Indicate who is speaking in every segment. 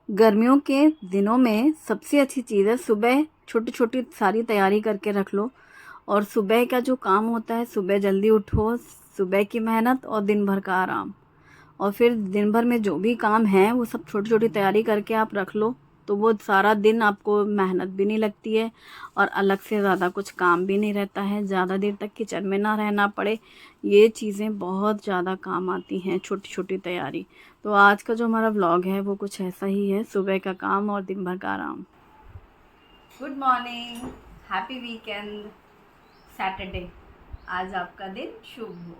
Speaker 1: गर्मियों के दिनों में सबसे अच्छी चीज़ है सुबह छोटी छोटी सारी तैयारी करके रख लो। और सुबह का जो काम होता है, सुबह जल्दी उठो, सुबह की मेहनत और दिन भर का आराम। और फिर दिन भर में जो भी काम है वो सब छोटी छोटी तैयारी करके आप रख लो, तो वो सारा दिन आपको मेहनत भी नहीं लगती है और अलग से ज़्यादा कुछ काम भी नहीं रहता है, ज़्यादा देर तक किचन में ना रहना पड़े। ये चीज़ें बहुत ज़्यादा काम आती हैं, छोटी छोटी तैयारी। तो आज का जो हमारा व्लॉग है वो कुछ ऐसा ही है, सुबह का काम और दिन भर का आराम। Good morning, happy weekend, Saturday. आज आपका दिन शुभ हो।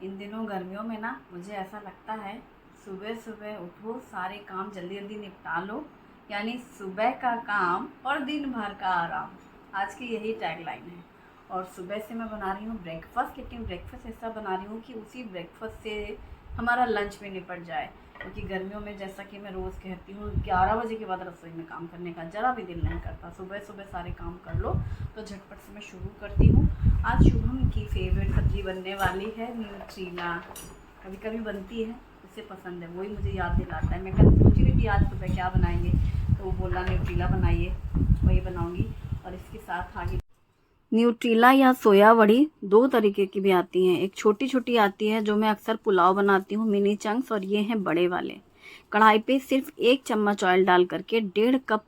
Speaker 1: इन दिनों गर्मियों में ना मुझे ऐसा लगता है सुबह सुबह उठो, सारे काम जल्दी जल्दी निपटा लो, यानी सुबह का काम और दिन भर का आराम। आज की यही टैगलाइन है। और सुबह से मैं बना रही हूँ ब्रेकफास्ट, लेकिन ब्रेकफास्ट ऐसा बना रही हूँ कि उसी ब्रेकफास्ट से हमारा लंच भी निपट जाए। क्योंकि गर्मियों में जैसा कि मैं रोज़ कहती हूँ 11 बजे के बाद रसोई में काम करने का ज़रा भी दिल नहीं करता। सुबह सुबह सारे काम कर लो तो झटपट से मैं शुरू करती हूँ। आज शुभम की फेवरेट सब्ज़ी बनने वाली है न्यूट्रीला। कभी कभी बनती है, उसे पसंद है, वही मुझे याद दिलाता है। मैं कल सोची रही थी आज सुबह क्या बनाएंगे, तो वो बोला न्यूट्रीला बनाइए, वही बनाऊँगी। और इसके साथ आगे न्यूट्रीला या सोया बड़ी दो तरीके की भी आती हैं। एक छोटी छोटी आती है जो मैं अक्सर पुलाव बनाती हूँ, मिनी चंक्स, और ये हैं बड़े वाले। कढ़ाई पे सिर्फ 1 चम्मच ऑयल डाल करके 1.5 कप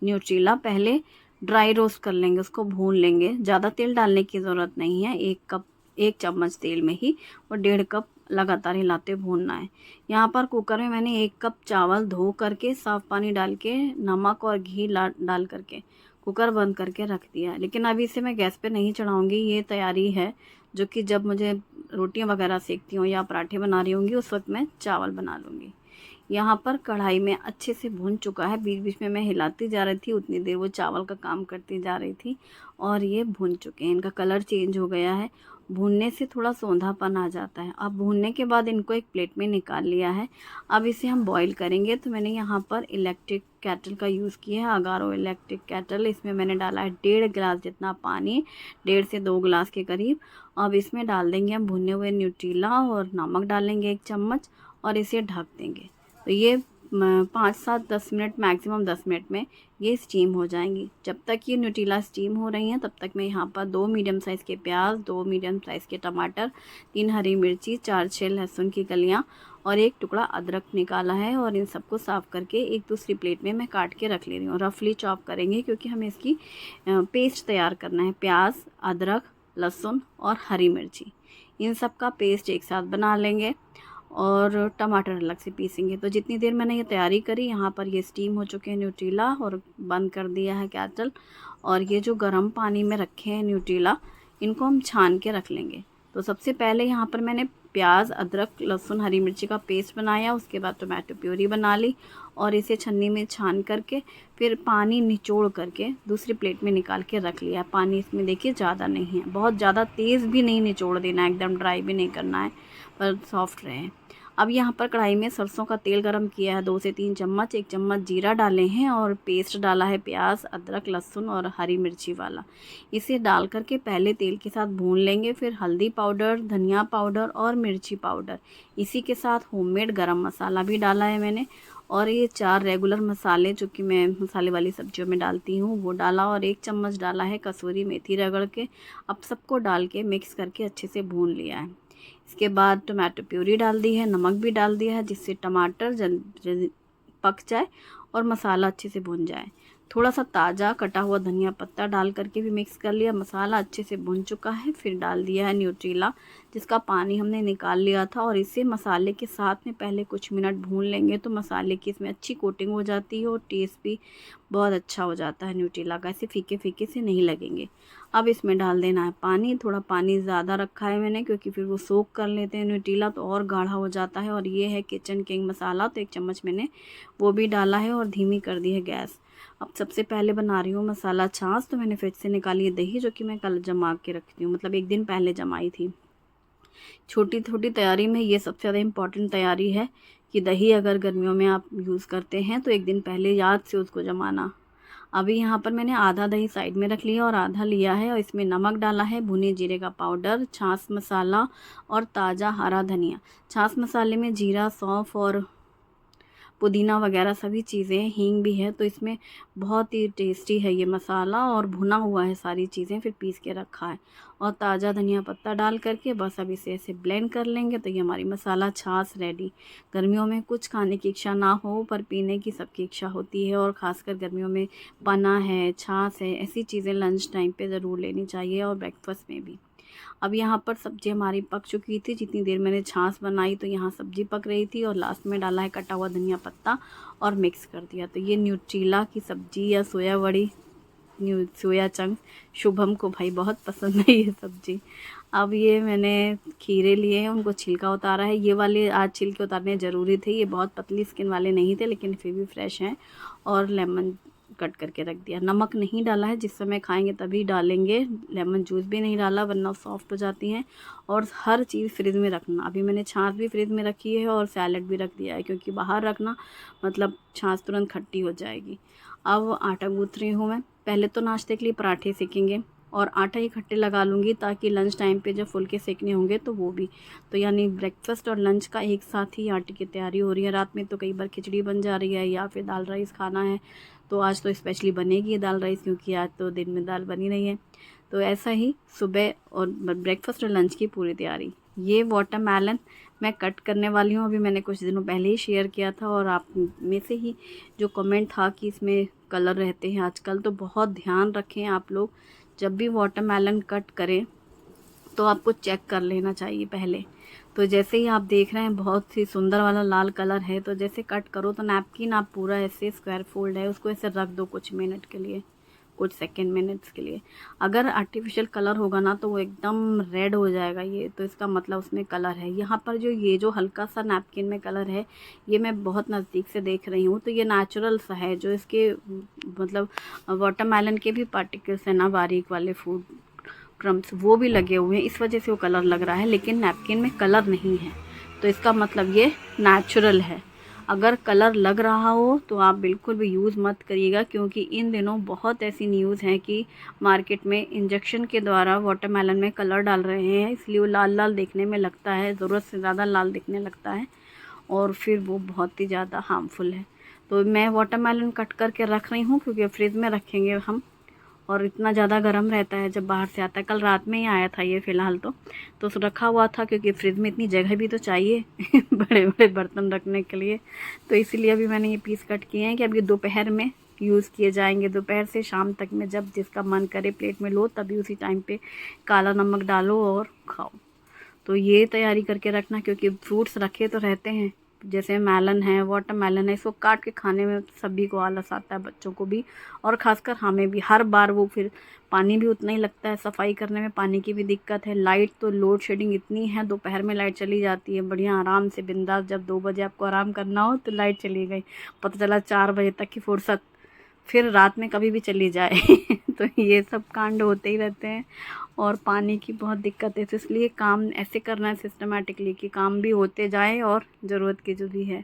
Speaker 1: न्यूट्रीला पहले ड्राई रोस्ट कर लेंगे, उसको भून लेंगे। ज़्यादा तेल डालने की ज़रूरत नहीं है, 1 चम्मच तेल में ही और 1.5 कप लगातार हिलाते भूनना है। यहाँ पर कुकर में मैंने 1 कप चावल धो करके साफ़ पानी डाल के नमक और घी डाल करके कुकर बंद करके रख दिया है। लेकिन अभी इसे मैं गैस पे नहीं चढ़ाऊँगी, ये तैयारी है जो कि जब मुझे रोटियां वगैरह सेकती हूँ या पराठे बना रही होंगी उस वक्त मैं चावल बना लूँगी। यहाँ पर कढ़ाई में अच्छे से भून चुका है, बीच बीच में मैं हिलाती जा रही थी, उतनी देर वो चावल का काम करती जा रही थी। और ये भून चुके हैं, इनका कलर चेंज हो गया है। भूनने से थोड़ा सौंधापन आ जाता है। अब भूनने के बाद इनको एक प्लेट में निकाल लिया है। अब इसे हम बॉईल करेंगे, तो मैंने यहाँ पर इलेक्ट्रिक केटल का यूज़ किया है, अगारो इलेक्ट्रिक केटल। इसमें मैंने डाला है 1.5 गिलास जितना पानी, 1.5 से 2 गिलास के करीब। अब इसमें डाल देंगे हम भुने हुए न्यूट्रीला और नमक डालेंगे 1 चम्मच और इसे ढक देंगे। तो ये 5 से 10 मिनट, मैक्सिमम 10 मिनट में ये स्टीम हो जाएंगी। जब तक ये न्यूट्रीला स्टीम हो रही हैं तब तक मैं यहाँ पर 2 मीडियम साइज़ के प्याज, 2 मीडियम साइज़ के टमाटर, 3 हरी मिर्ची, 4-6 लहसुन की कलियाँ और 1 टुकड़ा अदरक निकाला है। और इन सबको साफ़ करके एक दूसरी प्लेट में मैं काट के रख ले रही हूँ। रफली चॉप करेंगे क्योंकि हमें इसकी पेस्ट तैयार करना है। प्याज, अदरक, लहसुन और हरी मिर्ची, इन सब का पेस्ट एक साथ बना लेंगे और टमाटर अलग से पीसेंगे। तो जितनी देर मैंने ये तैयारी करी, यहाँ पर ये स्टीम हो चुके हैं न्यूट्रीला और बंद कर दिया है केटल। और ये जो गर्म पानी में रखे हैं न्यूट्रीला, इनको हम छान के रख लेंगे। तो सबसे पहले यहाँ पर मैंने प्याज, अदरक, लहसुन, हरी मिर्ची का पेस्ट बनाया, उसके बाद टोमेटो प्यूरी बना ली और इसे छन्नी में छान करके फिर पानी निचोड़ करके दूसरी प्लेट में निकाल के रख लिया। पानी इसमें देखिए ज़्यादा नहीं है, बहुत ज़्यादा तेज़ भी नहीं निचोड़ देना है, एकदम ड्राई भी नहीं करना है, पर सॉफ्ट रहे। अब यहाँ पर कढ़ाई में सरसों का तेल गरम किया है, 2 से 3 चम्मच। 1 चम्मच जीरा डाले हैं और पेस्ट डाला है प्याज, अदरक, लहसुन और हरी मिर्ची वाला। इसे डाल करके पहले तेल के साथ भून लेंगे। फिर हल्दी पाउडर, धनिया पाउडर और मिर्ची पाउडर, इसी के साथ होममेड गरम मसाला भी डाला है मैंने। और ये 4 रेगुलर मसाले जो कि मैं मसाले वाली सब्जियों में डालती हूँ वो डाला। और 1 चम्मच डाला है कसूरी मेथी रगड़ के। अब सबको डाल के मिक्स करके अच्छे से भून लिया है। इसके बाद टोमेटो प्यूरी डाल दी है, नमक भी डाल दिया है, जिससे टमाटर जल्दी पक जाए और मसाला अच्छे से भुन जाए। थोड़ा सा ताज़ा कटा हुआ धनिया पत्ता डाल करके भी मिक्स कर लिया। मसाला अच्छे से भुन चुका है, फिर डाल दिया है न्यूट्रीला जिसका पानी हमने निकाल लिया था। और इसे मसाले के साथ में पहले कुछ मिनट भून लेंगे तो मसाले की इसमें अच्छी कोटिंग हो जाती है और टेस्ट भी बहुत अच्छा हो जाता है न्यूट्रीला का, ऐसे फीके फीके से नहीं लगेंगे। अब इसमें डाल देना है पानी। थोड़ा पानी ज़्यादा रखा है मैंने क्योंकि फिर वो सोक कर लेते हैं न्यूट्रीला तो और गाढ़ा हो जाता है। और ये है किचन किंग मसाला, तो 1 चम्मच मैंने वो भी डाला है और धीमी कर दी है गैस। अब सबसे पहले बना रही हूँ मसाला छाछ। तो मैंने फ्रिज से निकाली है दही, जो कि मैं कल जमा के रखती हूँ, मतलब 1 दिन पहले जमाई थी। छोटी छोटी तैयारी में ये सबसे ज़्यादा इम्पॉर्टेंट तैयारी है कि दही अगर गर्मियों में आप यूज़ करते हैं तो 1 दिन पहले याद से उसको जमाना। अभी यहाँ पर मैंने आधा दही साइड में रख लिया और आधा लिया है और इसमें नमक डाला है, भुने जीरे का पाउडर, छाछ मसाला और ताज़ा हरा धनिया। छाछ मसाले में जीरा, सौंफ और पुदीना वगैरह सभी चीज़ें, हींग भी है। तो इसमें बहुत ही टेस्टी है ये मसाला, और भुना हुआ है सारी चीज़ें, फिर पीस के रखा है। और ताज़ा धनिया पत्ता डाल करके बस अब इसे ऐसे ब्लेंड कर लेंगे तो ये हमारी मसाला छाछ रेडी। गर्मियों में कुछ खाने की इच्छा ना हो पर पीने की सबकी इच्छा होती है, और ख़ासकर गर्मियों में पन्ना है, छाछ है, ऐसी चीज़ें लंच टाइम पे ज़रूर लेनी चाहिए, और ब्रेकफास्ट में भी। अब यहाँ पर सब्ज़ी हमारी पक चुकी थी, जितनी देर मैंने छाछ बनाई तो यहाँ सब्ज़ी पक रही थी, और लास्ट में डाला है कटा हुआ धनिया पत्ता और मिक्स कर दिया। तो ये न्यूट्रीला की सब्ज़ी या सोया वड़ी, सोया चंक, शुभम को भाई बहुत पसंद है ये सब्ज़ी। अब ये मैंने खीरे लिए हैं, उनको छिलका उतारा है। ये वाले आज छिलके उतारने ज़रूरी थे, ये बहुत पतली स्किन वाले नहीं थे लेकिन फिर भी फ्रेश हैं। और लेमन कट करके रख दिया। नमक नहीं डाला है, जिस समय खाएंगे तभी डालेंगे। लेमन जूस भी नहीं डाला वरना सॉफ्ट हो जाती हैं। और हर चीज़ फ्रिज में रखना। अभी मैंने छाछ भी फ्रिज में रखी है और सैलेड भी रख दिया है, क्योंकि बाहर रखना मतलब छाछ तुरंत खट्टी हो जाएगी। अब आटा गूँथ रही हूँ मैं। पहले तो नाश्ते के लिए पराठे सेकेंगे, और आटा इकट्ठे लगा लूँगी ताकि लंच टाइम पे जब फुलके सेकने होंगे तो वो भी, तो यानी ब्रेकफास्ट और लंच का एक साथ ही आटे की तैयारी हो रही है। रात में तो कई बार खिचड़ी बन जा रही है या फिर दाल राइस खाना है, तो आज तो स्पेशली बनेगी ये दाल राइस, क्योंकि आज तो दिन में दाल बनी नहीं है। तो ऐसा ही सुबह और ब्रेकफास्ट और लंच की पूरी तैयारी। ये वाटरमेलन मैं कट करने वाली हूँ, अभी मैंने कुछ दिनों पहले ही शेयर किया था, और आप में से ही जो कमेंट था कि इसमें कलर रहते हैं आजकल, तो बहुत ध्यान रखें आप लोग। जब भी वाटरमेलन कट करें तो आपको चेक कर लेना चाहिए पहले। तो जैसे ही आप देख रहे हैं बहुत ही सुंदर वाला लाल कलर है, तो जैसे कट करो तो नैपकिन आप पूरा ऐसे स्क्वायर फोल्ड है उसको ऐसे रख दो कुछ मिनट के लिए, कुछ सेकेंड मिनट्स के लिए। अगर आर्टिफिशियल कलर होगा ना तो वो एकदम रेड हो जाएगा ये, तो इसका मतलब उसमें कलर है। यहाँ पर जो ये जो हल्का सा नैपकिन में कलर है, ये मैं बहुत नज़दीक से देख रही हूँ, तो ये नेचुरल सा है। जो इसके मतलब वाटरमेलन के भी पार्टिकल्स हैं ना, बारीक वाले फूड क्रम्स, वो भी लगे हुए हैं, इस वजह से वो कलर लग रहा है, लेकिन नैपकिन में कलर नहीं है। तो इसका मतलब ये नेचुरल है। अगर कलर लग रहा हो तो आप बिल्कुल भी यूज़ मत करिएगा, क्योंकि इन दिनों बहुत ऐसी न्यूज़ हैं कि मार्केट में इंजेक्शन के द्वारा वाटरमेलन में कलर डाल रहे हैं, इसलिए वो लाल लाल दिखने में लगता है, ज़रूरत से ज़्यादा लाल दिखने लगता है, और फिर वो बहुत ही ज़्यादा हार्मफुल है। तो मैं वाटरमेलन कट करके रख रही हूँ, क्योंकि फ्रिज में रखेंगे हम, और इतना ज़्यादा गर्म रहता है जब बाहर से आता है। कल रात में ही आया था ये फ़िलहाल तो रखा हुआ था, क्योंकि फ्रिज में इतनी जगह भी तो चाहिए बड़े बड़े बर्तन रखने के लिए। तो इसीलिए अभी मैंने ये पीस कट किए हैं कि अभी दोपहर में यूज़ किए जाएंगे। दोपहर से शाम तक में जब जिसका मन करे प्लेट में लो, तभी उसी टाइम पे काला नमक डालो और खाओ। तो ये तैयारी करके रखना, क्योंकि फ्रूट्स रखे तो रहते हैं, जैसे मेलन है, वाटरमेलन है, इसको काट के खाने में सभी को आलस आता है, बच्चों को भी और ख़ासकर हमें भी। हर बार वो फिर पानी भी उतना ही लगता है, सफाई करने में पानी की भी दिक्कत है। लाइट तो लोड शेडिंग इतनी है, दोपहर में लाइट चली जाती है, बढ़िया आराम से बिंदास, जब 2 बजे आपको आराम करना हो तो लाइट चली गई, पता चला 4 बजे तक की फुर्सत, फिर रात में कभी भी चली जाए तो ये सब कांड होते ही रहते हैं, और पानी की बहुत दिक्कत है। तो इसलिए काम ऐसे करना है सिस्टमेटिकली कि काम भी होते जाए और ज़रूरत की जो भी है।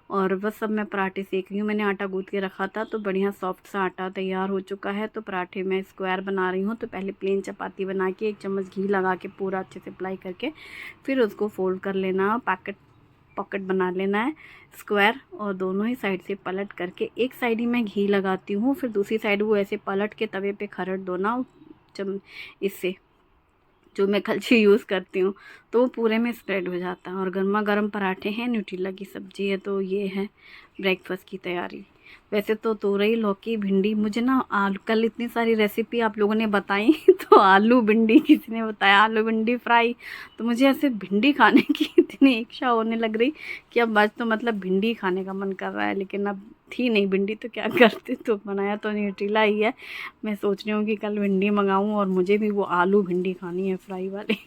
Speaker 1: और बस अब मैं पराठे सेक रही हूँ। मैंने आटा गूँथ के रखा था, तो बढ़िया सॉफ्ट सा आटा तैयार हो चुका है। तो पराठे मैं स्क्वायर बना रही हूँ। तो पहले प्लेन चपाती बना के 1 चम्मच घी लगा के पूरा अच्छे से अप्लाई करके फिर उसको फोल्ड कर लेना, पॉकेट बना लेना है स्क्वायर, और दोनों ही साइड से पलट करके, एक साइड ही मैं घी लगाती हूँ, फिर दूसरी साइड वो ऐसे पलट के तवे पे खरट दो ना इससे, जो मैं कलछी यूज़ करती हूँ, तो वो पूरे में स्प्रेड हो जाता है। और गर्मा गर्म पराठे हैं, न्यूट्रीला की सब्ज़ी है, तो ये है ब्रेकफास्ट की तैयारी। वैसे तो तोरई, लौकी, भिंडी, मुझे ना कल इतनी सारी रेसिपी आप लोगों ने बताई तो आलू भिंडी किसी ने बताया, आलू भिंडी फ्राई, तो मुझे ऐसे भिंडी खाने की इतनी इच्छा होने लग रही कि अब आज तो मतलब भिंडी खाने का मन कर रहा है। लेकिन अब थी नहीं भिंडी, तो क्या करते, तो बनाया तो न्यूट्रीला ही है। मैं सोच रही हूँ कि कल भिंडी मंगाऊँ, और मुझे भी वो आलू भिंडी खानी है फ्राई वाली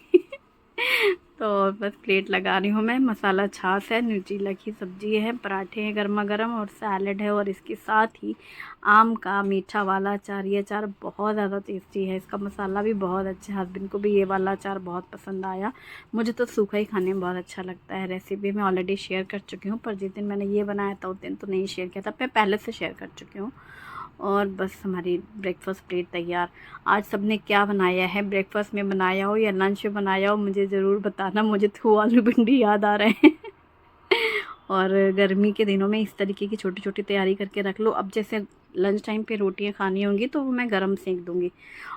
Speaker 1: तो बस प्लेट लगा रही हूँ मैं। मसाला छाछ है, न्यूट्रीला की सब्ज़ी है, पराठे हैं गर्मा गर्म, और सैलेड है, और इसके साथ ही आम का मीठा वाला अचार। ये अचार बहुत ज़्यादा टेस्टी है, इसका मसाला भी बहुत अच्छा है। हस्बैंड को भी ये वाला अचार बहुत पसंद आया। मुझे तो सूखा ही खाने में बहुत अच्छा लगता है। रेसिपी मैं ऑलरेडी शेयर कर चुकी हूँ, पर जिस दिन मैंने ये बनाया था उस दिन तो नहीं शेयर किया था, मैं पहले से शेयर कर चुकी हूँ। और बस हमारी ब्रेकफास्ट प्लेट तैयार। आज सबने क्या बनाया है, ब्रेकफास्ट में बनाया हो या लंच में बनाया हो, मुझे ज़रूर बताना। मुझे तो आलू भिंडी याद आ रहे हैं और गर्मी के दिनों में इस तरीके की छोटी छोटी तैयारी करके रख लो। अब जैसे लंच टाइम पे रोटियां खानी होंगी तो वो मैं गरम सेक दूंगी।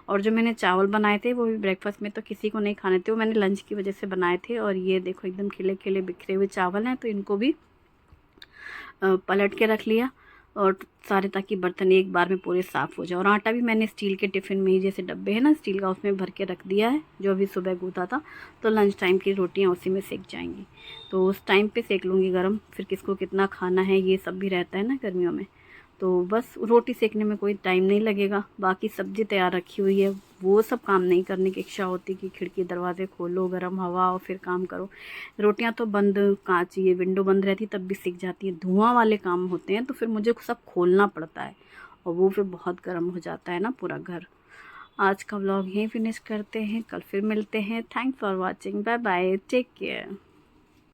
Speaker 1: और जो मैंने चावल बनाए थे वो भी ब्रेकफास्ट में तो किसी को नहीं खाने थे, वो मैंने लंच की वजह से बनाए थे। और ये देखो एकदम खिले खिले बिखरे हुए चावल हैं, तो इनको भी पलट के रख लिया और सारे, ताकि बर्तन एक बार में पूरे साफ़ हो जाए। और आटा भी मैंने स्टील के टिफ़िन में ही, जैसे डब्बे हैं ना स्टील का, उसमें भर के रख दिया है, जो अभी सुबह गूँथा था, तो लंच टाइम की रोटियां उसी में सेक जाएंगी। तो उस टाइम पे सेक लूँगी गरम, फिर किसको कितना खाना है ये सब भी रहता है ना गर्मियों में। तो बस रोटी सेकने में कोई टाइम नहीं लगेगा। बाकी सब्ज़ी तैयार रखी हुई है, वो सब काम नहीं करने की इच्छा होती कि खिड़की दरवाजे खोलो, गर्म हवा और फिर काम करो। रोटियां तो बंद, कांच ये विंडो बंद रहती तब भी सिक जाती है। धुआं वाले काम होते हैं तो फिर मुझे सब खोलना पड़ता है, और वो फिर बहुत गर्म हो जाता है ना पूरा घर। आज का व्लॉग यहीं फिनिश करते हैं, कल फिर मिलते हैं। Thanks for watching, bye bye, take care.